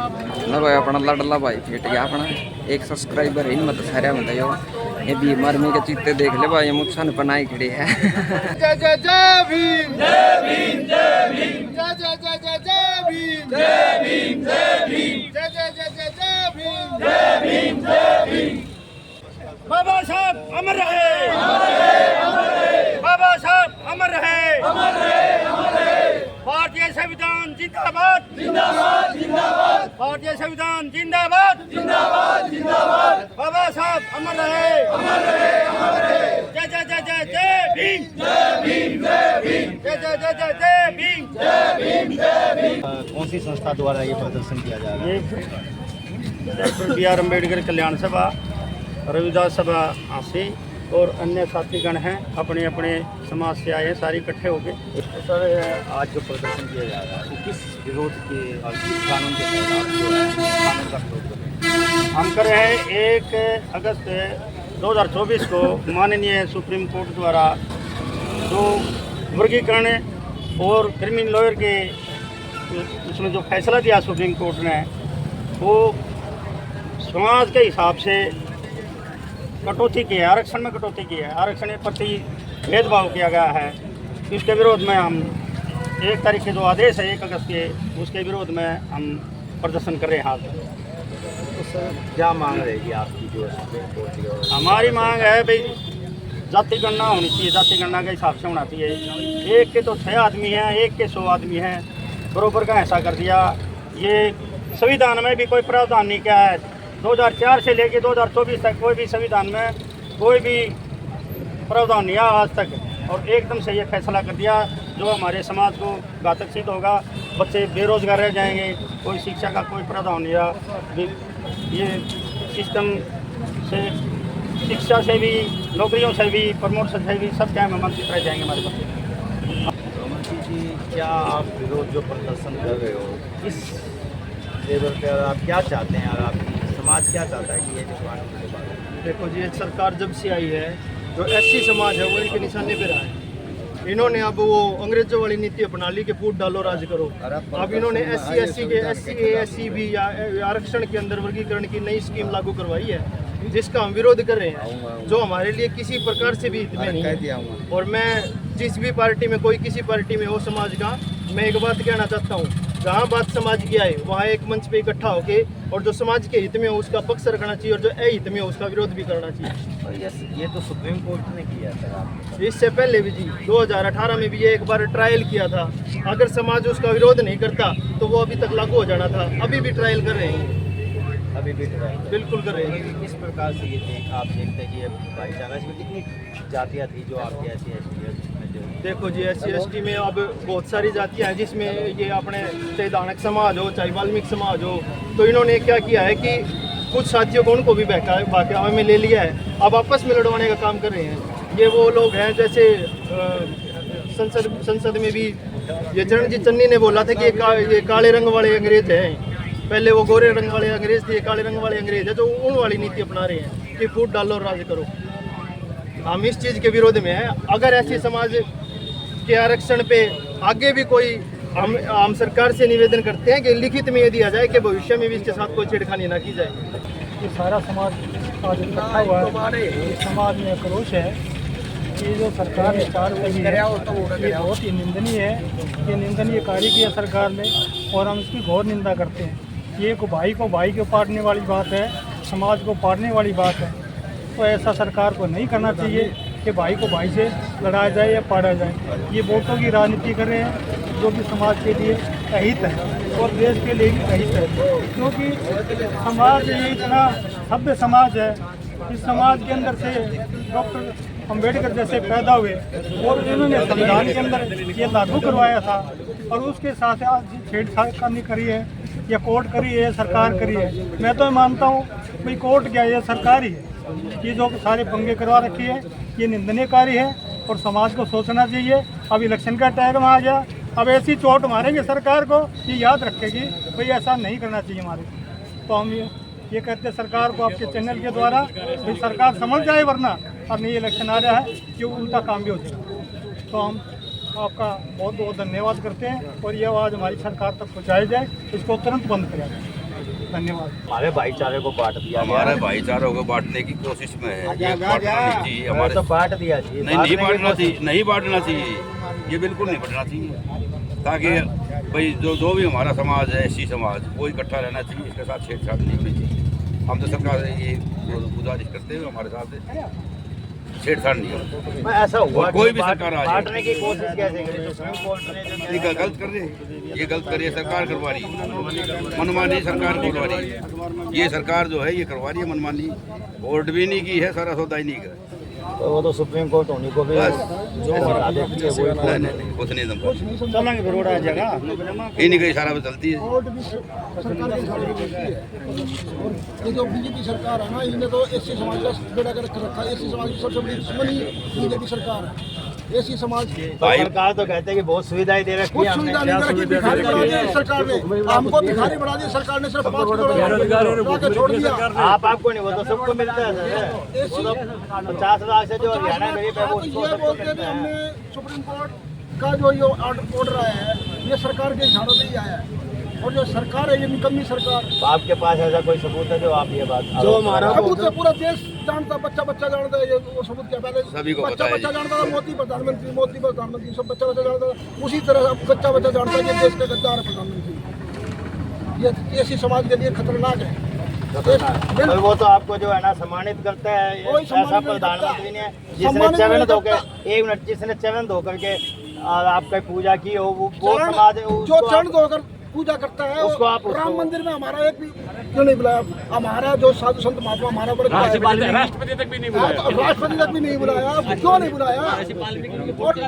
ना भाई अपना लाडला भाई फिट गया अपना एक सब्सक्राइबर है मत सारे बताइयो ये भी मरमी के चीते देख ले भाई मुझसे बनाई खड़ी है। जय जय जय भीम जय भीम जय भीम जय जय जय जय जय भीम जय भीम जय भीम जय जय जय जय जय भीम जय भीम जय भीम। बाबा साहब अमर रहे बाबा साहब अमर रहे भारतीय संविधान जिंदाबाद जिंदाबाद जिंदाबाद भारतीय संविधान जिंदाबाद जिंदाबाद जिंदाबाद बाबा साहब अमर रहे जय जय जय जय जय भीम जय भीम जय भीम जय जय जय जय जय भीम जय भीम जय भीम। कौन सी संस्था द्वारा ये प्रदर्शन किया जा रहा है? ये डॉक्टर बी आर अम्बेडकर कल्याण सभा रविदास सभा आसी और अन्य साथीगण हैं अपने अपने समाज से आए हैं सारे इकट्ठे हो गए। तो सर आज जो प्रदर्शन किया जा रहा है वो किस विरोध के और किस कानून के खिलाफ जो है कानून का विरोध कर रहे हैं? हम कर रहे हैं 1 अगस्त 2024 को माननीय सुप्रीम कोर्ट द्वारा जो वर्गीकरण और क्रिमिनल लॉयर के उसमें जो फैसला दिया सुप्रीम कोर्ट ने वो समाज के हिसाब से कटौती की है, आरक्षण में कटौती की है, आरक्षण के प्रति भेदभाव किया गया है। इसके विरोध में हम 1 तारीख के जो आदेश है 1 अगस्त के उसके विरोध में हम प्रदर्शन कर रहे हैं। हाथ तो सर क्या मांग रहेगी आपकी जो सुप्रीम कोर्ट की ओर? हमारी मांग है भाई जाति गणना होनी चाहिए, जाति गणना के हिसाब से होना चाहिए। 1 के तो 6 आदमी हैं, 1 के 100 आदमी हैं, बराबर का ऐसा कर दिया। ये संविधान में भी कोई प्रावधान नहीं किया है। 2004 से लेकर 2024 तक कोई भी संविधान में कोई भी प्रावधान नहीं आया आज तक और एकदम से ये फैसला कर दिया जो हमारे समाज को घातक सिद्ध होगा। बच्चे बेरोजगार रह जाएंगे, कोई शिक्षा का कोई प्रावधान नहीं रहा। ये सिस्टम से शिक्षा से भी नौकरियों से भी प्रमोशन से भी सब क्या में वंचित रह जाएंगे हमारे बच्चे। रमन जी क्या आप विरोध जो प्रदर्शन कर रहे हो किस लेवल पे आप क्या चाहते हैं और आपकी समाज क्या चाहता है कि ये जो कानून के बारे में? देखो जी सरकार जब से आई है जो एससी समाज है वो इनके निशाने पे रहा है। इन्होंने अब वो अंग्रेजों वाली नीति अपना ली कि फूट डालो राज करो। अब इन्होंने एससी के एससी भी या आरक्षण के अंदर वर्गीकरण की नई स्कीम लागू करवाई है जिसका हम विरोध कर रहे हैं, जो हमारे लिए किसी प्रकार से भी हित में नहीं है। और मैं जिस भी पार्टी में कोई किसी पार्टी में हो समाज का, मैं एक बात कहना चाहता हूँ, जहाँ बात समाज की आए वहाँ एक मंच पे इकट्ठा होके और जो समाज के हित में हो उसका पक्ष रखना चाहिए और जो अहित में हो उसका विरोध भी करना चाहिए। और ये तो सुप्रीम कोर्ट ने किया था आप इससे पहले भी जी 2018 में भी ये एक बार ट्रायल किया था। अगर समाज उसका विरोध नहीं करता तो वो अभी तक लागू हो जाना था। अभी भी ट्रायल कर रहे हैं, अभी भी ट्रायल बिल्कुल कर रहे हैं। किस प्रकार से ये आप देखते हैं कि ये भाईचारा इसमें कितनी जातियाँ थी जो आपके ऐसी में जो देखो जी SC/ST में अब बहुत सारी जातियाँ हैं जिसमें ये अपने चाहे दानक समाज हो चाहे वाल्मीकि समाज हो। तो इन्होंने क्या किया है कि कुछ साथियों को उनको भी बहकावे में ले लिया है, अब आपस में लड़वाने का काम कर रहे हैं। ये वो लोग हैं जैसे संसद में भी ये चरणजीत चन्नी ने बोला था कि ये काले रंग वाले अंग्रेज हैं। पहले वो गोरे रंग वाले अंग्रेज थे, काले रंग वाले अंग्रेज है जो उन वाली नीति अपना रहे हैं कि फूट डालो राज करो। हम इस चीज़ के विरोध में हैं। अगर ऐसे समाज के आरक्षण पे आगे भी कोई हम सरकार से निवेदन करते हैं कि लिखित में ये दिया जाए कि भविष्य में भी इसके साथ कोई छेड़खानी ना की जाए। ये सारा समाज आज इकट्ठा हुआ है, इस समाज में आक्रोश है कि जो सरकार ने कार्य की है ये बहुत ही निंदनीय है। ये निंदनीय कार्य किया सरकार ने और हम इसकी घोर निंदा करते हैं। ये को भाई को पाटने वाली बात है, समाज को पाटने वाली बात है। तो ऐसा सरकार को नहीं करना चाहिए कि भाई को भाई से लड़ाया जाए या पाड़ा जाए। ये वोटों की राजनीति कर रहे हैं जो कि समाज के लिए अहित है और देश के लिए भी अहित है, क्योंकि समाज ये इतना सभ्य समाज है। इस समाज के अंदर से डॉक्टर अम्बेडकर जैसे पैदा हुए और इन्होंने संविधान के अंदर ये लागू करवाया था और उसके साथ आज छेड़छाड़ करी है या कोर्ट करी है, सरकार करी है। मैं तो मानता हूँ भाई कोर्ट क्या है, सरकार ही है। ये जो सारे पंगे करवा रखी है ये निंदनीय कार्य है और समाज को सोचना चाहिए। अब इलेक्शन का टाइम आ गया, अब ऐसी चोट मारेंगे सरकार को, ये याद रखेगी भाई ऐसा नहीं करना चाहिए हमारे। तो हम ये कहते हैं सरकार को आपके चैनल के द्वारा भाई सरकार समझ जाए, वरना अब नहीं इलेक्शन आ रहा है कि उल्टा काम भी हो जाए। तो हम आपका बहुत बहुत धन्यवाद करते हैं और ये आवाज़ हमारी सरकार तक पहुँचाई जाए, इसको तुरंत बंद किया जाए। धन्यवाद। हमारे भाईचारे को बांट दिया गया। हमारे भाईचारों को बांटने की कोशिश में है। ये बांटना नहीं चाहिए हमारे हमारे। तो बांट दिया जी। नहीं बांटना चाहिए, नहीं बांटना चाहिए, ये बिल्कुल नहीं बांटना चाहिए, ताकि भाई जो भी हमारा समाज है, एससी समाज, वो इकट्ठा रहना चाहिए, इसके साथ छेड़छाड़ नहीं होनी चाहिए। हम तो सरकार से ये गुजारिश करते हुए हमारे साथ छेड़छाड़ नहीं हो। ऐसा हुआ कोई भी सरकार आ जाए, बांटने की कोशिश कैसे करी? सुप्रीम कोर्ट ने जो ये गलत कर रहे हैं, ये गलत कर रही है सरकार, करवा रही है मनमानी, सरकार करवा रही है। ये सरकार जो है ये करवा रही है मनमानी, वोट भी नहीं की है, सारा सौदा ही नहीं करा। तो वो तो सुप्रीम कोर्ट होने को भी जो बता देती है वही कोर्ट। नहीं कुछ नहीं दम चलेंगे फिर रोड जगह इन्हीं का इशारा पे चलती है। ये जो बीजेपी सरकार है ना, इन्हें तो एससी समाज का बेड़ा कर रखा है। एससी समाज की सबसे बड़ी दुश्मनी बीजेपी सरकार है। एससी समाज भाई सरकार तो कहते हैं कि बहुत सुविधाएं दे रखी कुछ है सुविधा हमने। नहीं रखी, भिखारी बना दिया सरकार ने। हमको भिखारी बना दिया सरकार ने, सिर्फ 5 किलो छोड़ दिया। आपको नहीं, वो तो सबको मिलता है सर। वो तो 50 लाख से जो हरियाणा गरीब है वो तो उसको ये सबको बोलते हैं कि मिलता है। हमने सुप्रीम कोर्ट का जो ये ऑर्डर आया है, ये सरकार के इशारों पे ही आया है। और जो सरकार है, ये निकम्मी सरकार। तो आपके पास ऐसा कोई सबूत है जो आप ये बात जो हमारा सबूत है, पूरा देश जानता, बच्चा जानता है। ये वो सबूत क्या, पहले सभी को पता है बच्चा जानता था, मोदी प्रधानमंत्री सब बच्चा जानता था। उसी तरह अब बच्चा जानता है कि देश का गद्दार है प्रधानमंत्री। ये ऐसी समाज के लिए खतरनाक है। और वो तो आपको जो है ना सम्मानित करता है, कोई सम्मानित ऐसा नहीं प्रधानमंत्री ने करता। जिसने सम्मानित चरण नहीं धोकर करता। 1 मिनट जिसने चरण धोकर के और आपका पूजा की हो वो चरण- समाज जो उसको चरण आप- धोकर पूजा करता है, उसको आप राम उसको- मंदिर में हमारा एक भी क्यों नहीं बुलाया? हमारा जो साधु संत महात्मा हमारा वर्ग का है, राष्ट्रपति तक भी नहीं बुलाया। राष्ट्रपति तक भी नहीं बुलाया। क्यों नहीं बुलाया? और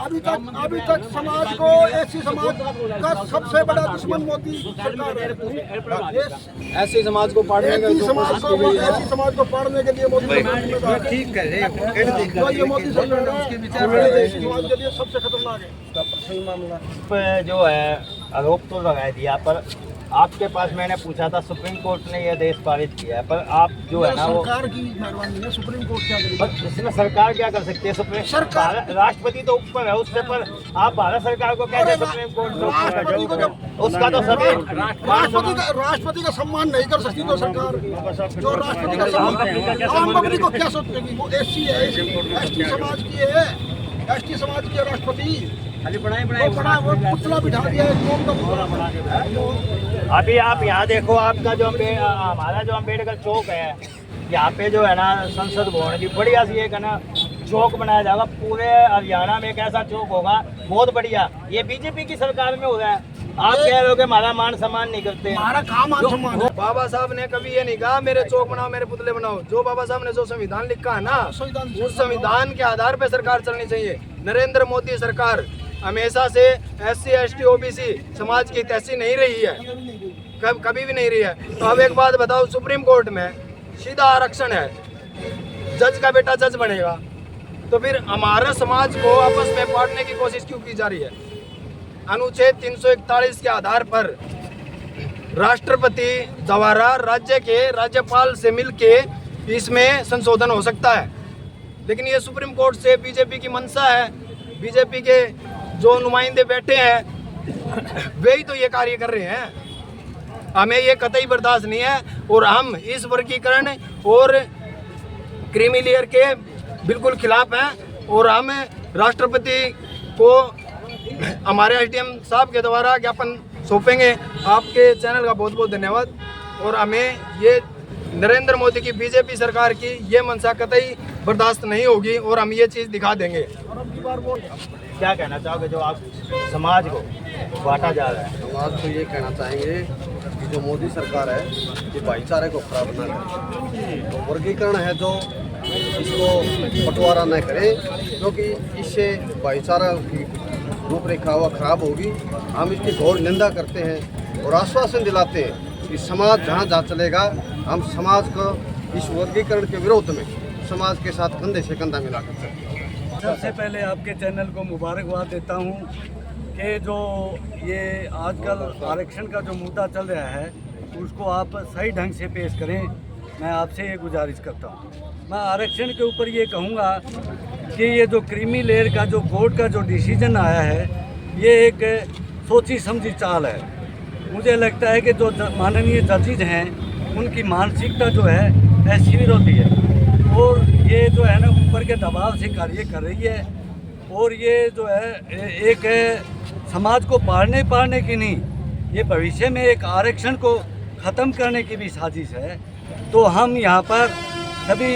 अभी तक समाज को, ऐसी समाज का सबसे बड़ा दुश्मन मोदी सरकार है। ऐसे समाज को ऐसी समाज को पाड़ने के लिए मोदी सरकार ठीक कर रहे जो ये मोदी सरकार है, ऐसी समाज के लिए सबसे खतरनाक है। जो है आरोप तो लगा दिया, पर आपके पास मैंने पूछा था, सुप्रीम कोर्ट ने यह देश पारित किया है, पर आप जो है ना वो सरकार की मेहरबानी है, सुप्रीम कोर्ट क्या करेगी? बस इसमें सरकार क्या कर सकती है? सुप्रीम सरकार- राष्ट्रपति तो ऊपर है उससे, पर आप भारत सरकार को कैसे सुप्रीम कोर्ट से ऊपर राष्ट्रपति को है? जब उसका तो सभी राष्ट्रपति का सम्मान नहीं कर सकती तो सरकार, जो राष्ट्रपति का सम्मान, आम पब्लिक को क्या सोचेगी? वो एससी है, एसटी समाज की है, एसटी समाज की है राष्ट्रपति। वो पुतला बिठा दिया है, कौन का पुतला बना के। अभी आप यहाँ देखो, आपका जो हमारा जो अम्बेडकर चौक है, यहाँ पे जो है ना संसद भवन की बढ़िया सी एक है ना चौक बनाया जाएगा। पूरे हरियाणा में एक ऐसा चौक होगा बहुत बढ़िया। ये बीजेपी की सरकार में हो रहा है। आप कह रहे हो कि हमारा मान सम्मान नहीं करते। हमारा काम मान सम्मान है। बाबा साहब ने कभी ये नहीं कहा मेरे चौक बनाओ, मेरे पुतले बनाओ। जो बाबा साहब ने जो संविधान लिखा है ना, उस संविधान के आधार पे सरकार चलनी चाहिए। नरेंद्र मोदी सरकार हमेशा से SC ST OBC समाज की हितैषी नहीं रही है, कभी भी नहीं रही है। तो अब एक बात बताओ, सुप्रीम कोर्ट में सीधा आरक्षण है, जज का बेटा जज बनेगा, तो फिर हमारे समाज को आपस में बांटने की कोशिश क्यों की जा रही है? अनुच्छेद 341 के आधार पर राष्ट्रपति द्वारा राज्य के राज्यपाल से मिलके इसमें संशोधन हो सकता है, लेकिन ये सुप्रीम कोर्ट से बीजेपी की मंशा है। बीजेपी के जो नुमाइंदे बैठे हैं वे ही तो ये कार्य कर रहे हैं। हमें ये कतई बर्दाश्त नहीं है और हम इस वर्गीकरण और क्रीमी लेयर के बिल्कुल खिलाफ हैं। और हम राष्ट्रपति को हमारे SDM साहब के द्वारा ज्ञापन सौंपेंगे। आपके चैनल का बहुत बहुत धन्यवाद। और हमें ये नरेंद्र मोदी की बीजेपी सरकार की ये मंशा कतई बर्दाश्त नहीं होगी और हम ये चीज़ दिखा देंगे। क्या कहना चाहोगे जो आप समाज को बांटा जा रहा है? समाज को ये कहना चाहेंगे कि जो मोदी सरकार है ये भाईचारे को खराब ना करे, तो वर्गीकरण है जो इसको बंटवारा न करे, क्योंकि इससे भाईचारा की रूपरेखा हुआ खराब होगी। हम इसकी घोर निंदा करते हैं और आश्वासन दिलाते हैं कि समाज जहाँ जहाँ चलेगा हम समाज को इस वर्गीकरण के विरोध में समाज के साथ कंधे से कंधा मिलाकर चलेंगे। सबसे पहले आपके चैनल को मुबारकबाद देता हूं कि जो ये आजकल आरक्षण का जो मुद्दा चल रहा है उसको आप सही ढंग से पेश करें। मैं आपसे ये गुजारिश करता हूं। मैं आरक्षण के ऊपर ये कहूँगा कि ये जो क्रीमी लेयर का जो कोर्ट का जो डिसीजन आया है, ये एक सोची समझी चाल है। मुझे लगता है कि जो माननीय जजेज हैं उनकी मानसिकता जो है ऐसी विरोधी है और ये जो है ना ऊपर के दबाव से कार्य कर रही है और ये जो है एक समाज को पाड़ने की नहीं, ये भविष्य में एक आरक्षण को ख़त्म करने की भी साजिश है। तो हम यहाँ पर सभी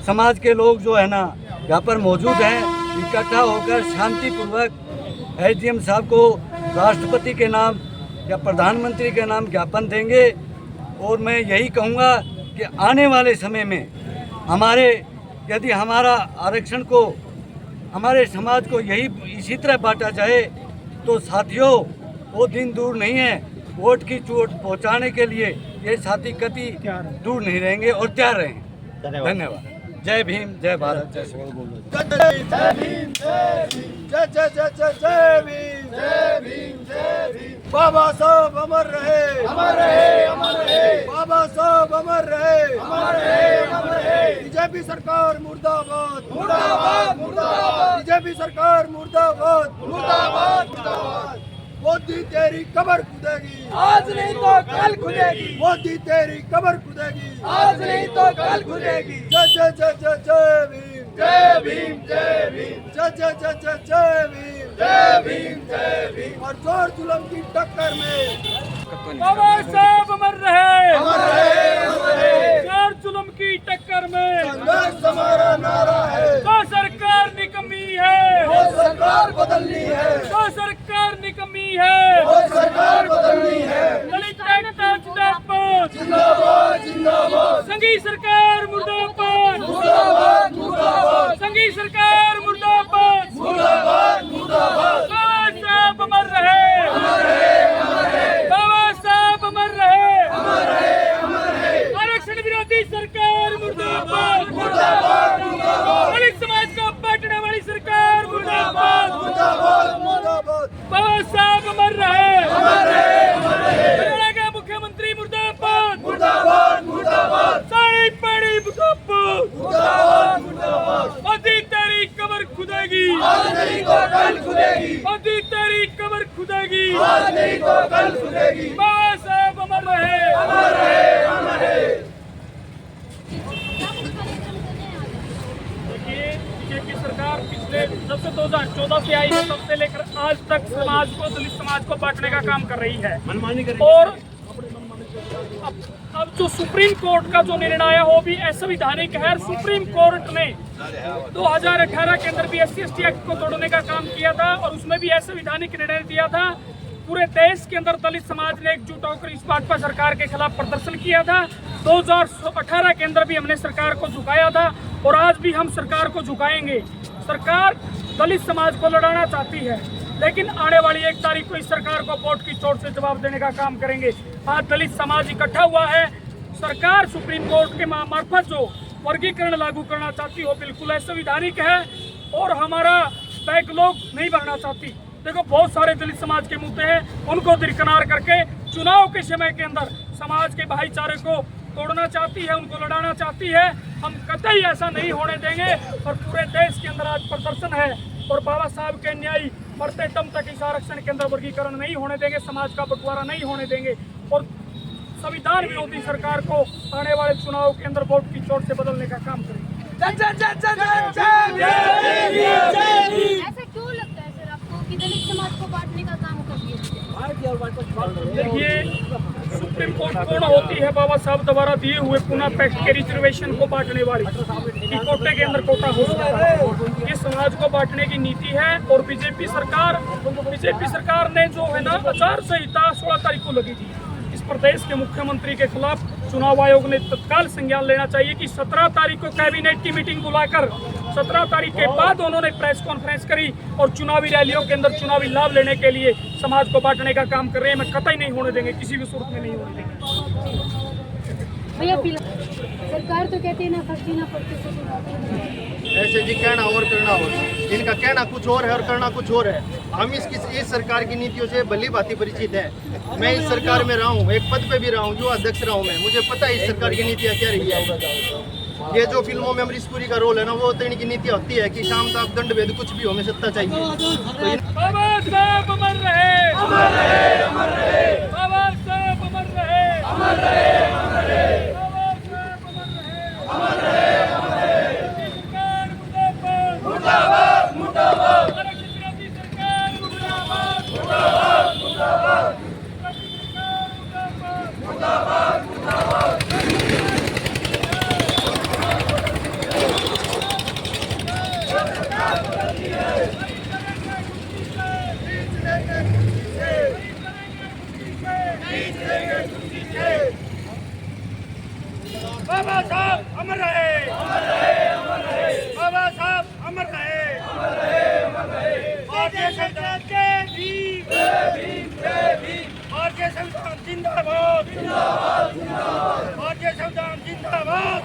समाज के लोग जो है ना यहाँ पर मौजूद हैं, इकट्ठा होकर शांतिपूर्वक एसडीएम साहब को राष्ट्रपति के नाम या प्रधानमंत्री के नाम ज्ञापन देंगे। और मैं यही कहूँगा कि आने वाले समय में यदि हमारा आरक्षण को हमारे समाज को इसी तरह बांटा जाए तो साथियों वो दिन दूर नहीं है। वोट की चोट पहुंचाने के लिए ये साथी कति दूर नहीं रहेंगे और तैयार रहेंगे। धन्यवाद। जय भीम, जय भारत, जय श्री बाबा साहब अमर रहे, अमर रहे, अमर रहे। बाबा साहब अमर रहे, अमर रहे, अमर रहे। बीजेपी सरकार मुर्दाबाद, मुर्दाबाद, मुर्दाबाद। बीजेपी सरकार मुर्दाबाद, मुर्दाबाद, मुर्दाबाद। मोदी तेरी कब्र खुदेगी, आज नहीं तो कल खुदेगी। मोदी तेरी कब्र खुदेगी, आज नहीं तो कल खुदेगी। जय जय जय जय जय भीम, जय भीम, जय भीम। जय जय जय जय जय भीम, जय भीम, जय भीम। और जोर जुल्म की टक्कर में बाबा साहब अमर रहे, अमर रहे, अमर रहे। जोर जुल्म की टक्कर में संघर्ष हमारा नारा है। तो सरकार निकम्मी है, वो सरकार बदलनी है, तो सरकार निकम्मी है, वो सरकार बदलनी है। दलित एकता जिंदाबाद, जिंदाबाद, जिंदाबाद। संघी सरकार मुर्दाबाद, मुर्दाबाद, मुर्दाबाद। संघी सरकार मुर्दाबाद, मुर्दाबाद, मुर्दाबाद। बाबा साहब अमर रहे, अमर रहे, अमर रहे। बाबा साहब अमर रहे, अमर रहे, अमर रहे। आरक्षण विरोधी सरकार मुर्दाबाद, मुर्दाबाद, मुर्दाबाद। दलित समाज को बांटने वाली सरकार मुर्दाबाद, मुर्दाबाद, मुर्दाबाद। बाबा साहब अमर रहे, अमर रहे, अमर रहे। हरियाणा का मुख्यमंत्री मुर्दाबाद, मुर्दाबाद, मुर्दाबाद। सारी पड़ी मुर्दाबाद, मुर्दाबाद, मुर्दाबाद। मोदी तेरी कब्र खुदेगी, आज नहीं तो कल खुदेगी, मोदी तेरी कब्र खुदेगी, आज नहीं तो कल खुदेगी। बाबा साहब अमर रहे, अमर रहे, अमर रहे। देखिए बीजेपी सरकार पिछले जब से 2014 से आई है तब से लेकर आज तक समाज को, दलित समाज को बांटने का काम कर रही है। और अब जो सुप्रीम कोर्ट का जो निर्णय है वो भी असंवैधानिक है। सुप्रीम कोर्ट ने 2018 के अंदर भी SC/ST एक्ट को तोड़ने का काम किया था और उसमें भी असंवैधानिक निर्णय दिया था। पूरे देश के अंदर दलित समाज ने एकजुट होकर इस बात पर सरकार के खिलाफ प्रदर्शन किया था। 2018 के अंदर भी हमने सरकार को झुकाया था और आज भी हम सरकार को झुकाएंगे। सरकार दलित समाज को लड़ाना चाहती है लेकिन आने वाली 1 तारीख को इस सरकार को वोट की चोट से जवाब देने का काम करेंगे। आज दलित समाज इकट्ठा हुआ है। सरकार सुप्रीम कोर्ट के मार्फत जो वर्गीकरण लागू करना चाहती हो बिल्कुल असंवैधानिक है और हमारा बैकलॉग नहीं भरना चाहती। देखो बहुत सारे दलित समाज के मुद्दे हैं, उनको दरकिनार करके चुनाव के समय के अंदर समाज के भाईचारे को तोड़ना चाहती है, उनको लड़ाना चाहती है। हम कतई ऐसा नहीं होने देंगे और पूरे देश के अंदर आज प्रदर्शन है और बाबा साहब के न्याय मरते दम तक इस आरक्षण के अंदर वर्गीकरण नहीं होने देंगे, समाज का बंटवारा नहीं होने देंगे और संविधान विरोधी सरकार को आने वाले चुनाव के अंदर वोट की चोट से बदलने का काम करेंगे। ऐसा क्यों लगता है सर आपको कि दलित समाज को बांटने का काम कर दिया? देखिए सुप्रीम कोर्ट कौन होती है? बाबा साहब द्वारा दिए हुए पुनः पैक्ट के रिजर्वेशन को बांटने वाली कि कोटे के अंदर कोटा हो सकता है। ये समाज को बांटने की नीति है और बीजेपी सरकार ने जो है ना आचार संहिता 16 तारीख को लगी थी। इस प्रदेश के मुख्यमंत्री के खिलाफ चुनाव आयोग ने तत्काल संज्ञान लेना चाहिए कि 17 तारीख को कैबिनेट की मीटिंग बुलाकर 17 तारीख के बाद उन्होंने प्रेस कॉन्फ्रेंस करी और चुनावी रैलियों के अंदर चुनावी लाभ लेने के लिए समाज को बांटने का काम कर रहे हैं। मैं कतई नहीं होने देंगे, किसी भी सूरत में नहीं होने देंगे। भैया सरकार तो कहती है ना फर्जी ना पड़ती। ऐसे जी कहना और करना और, इनका कहना कुछ और है और करना कुछ और है। हम इस सरकार की नीतियों से भली भांति परिचित हैं। मैं इस सरकार में रहा हूँ, एक पद पे भी रहा हूँ, जो अध्यक्ष रहा हूँ मैं, मुझे पता है इस सरकार की नीतियाँ क्या रही है। ये जो फिल्मों में अमरीश पुरी का रोल है ना, वो तो इनकी नीतियाँ होती है कि काम ताप दंड भेद कुछ भी हमें सत्ता चाहिए। बाबा साहब अमर रहे, अमर रहे, अमर रहे। बाबा बाबा साहब अमर रहे, बाबा साहब अमर रहे, भारतीय संविधान के वीर, भारतीय संविधान जिंदाबाद, भारतीय संविधान जिंदाबाद।